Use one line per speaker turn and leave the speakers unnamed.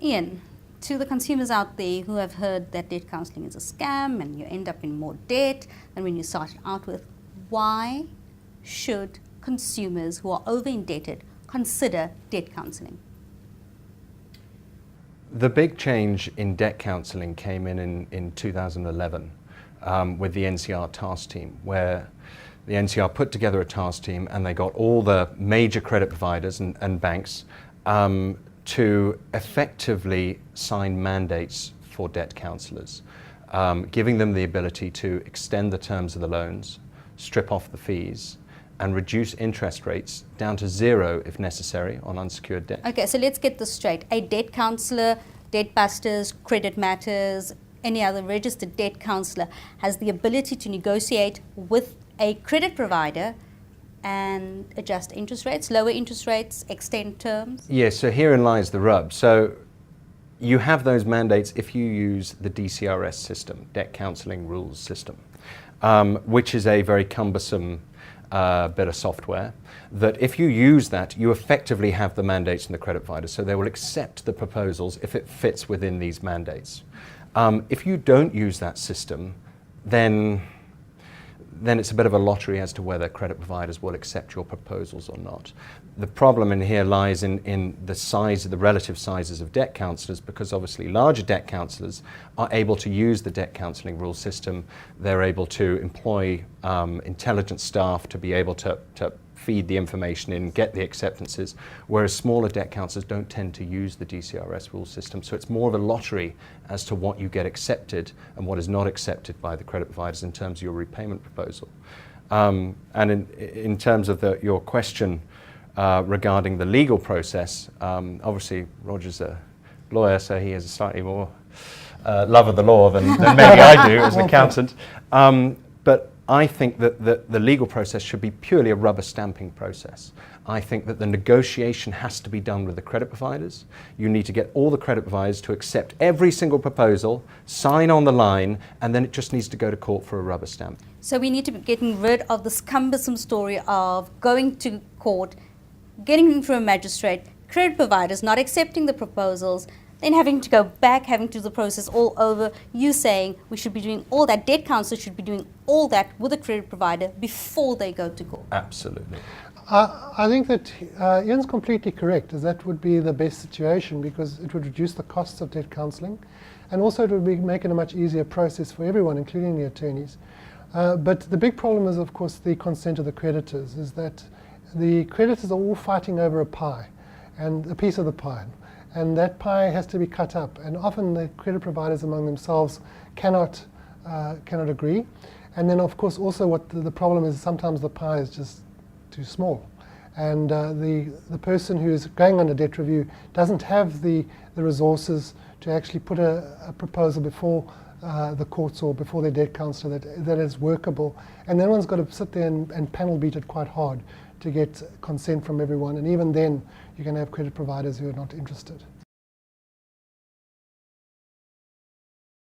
Ian, to the consumers out there who have heard that debt counselling is a scam and you end up in more debt than when you started out with, why should consumers who are over indebted consider debt counselling?
The big change in debt counselling came in 2011 with the NCR task team, where the NCR put together a task team and they got all the major credit providers and banks to effectively sign mandates for debt counsellors, giving them the ability to extend the terms of the loans, strip off the fees, and reduce interest rates down to zero if necessary on unsecured debt.
Okay, so let's get this straight. A debt counsellor, Debt Busters, Credit Matters, any other registered debt counsellor has the ability to negotiate with a credit provider and adjust interest rates, lower interest rates, extend terms?
Yes, so herein lies the rub. So you have those mandates if you use the DCRS system, Debt Counselling Rules System, which is a very cumbersome bit of software, that if you use that, you effectively have the mandates from the credit provider, so they will accept the proposals if it fits within these mandates. If you don't use that system, then it's a bit of a lottery as to whether credit providers will accept your proposals or not. The problem in here lies in the relative sizes of debt counsellors, because obviously larger debt counsellors are able to use the debt counselling rule system. They're able to employ intelligent staff to be able to feed the information in, get the acceptances, whereas smaller debt counsellors don't tend to use the DCRS rule system. So it's more of a lottery as to what you get accepted and what is not accepted by the credit providers in terms of your repayment proposal. And in terms of your question regarding the legal process, obviously Roger's a lawyer, so he has a slightly more love of the law than maybe I do as an accountant. But I think that the legal process should be purely a rubber stamping process. I think that the negotiation has to be done with the credit providers. You need to get all the credit providers to accept every single proposal, sign on the line, and then it just needs to go to court for a rubber stamp.
So we need to be getting rid of this cumbersome story of going to court, getting into a magistrate, credit providers not accepting the proposals, then having to go back, having to do the process all over. You saying we should be doing all that, debt counsel should be doing all that with a credit provider before they go to court.
Absolutely.
I think that Ian's completely correct, as that would be the best situation, because it would reduce the costs of debt counselling, and also it would make it a much easier process for everyone, including the attorneys. But the big problem is, of course, the consent of the creditors, is that the creditors are all fighting over a pie, and a piece of the pie. And that pie has to be cut up, and often the credit providers among themselves cannot agree. And then, of course, also what the problem is, sometimes the pie is just too small, and the person who is going under debt review doesn't have the resources to actually put a proposal before the courts or before their debt counsellor that is workable, and then one's got to sit there and panel beat it quite hard to get consent from everyone, and even then you can have credit providers who are not interested.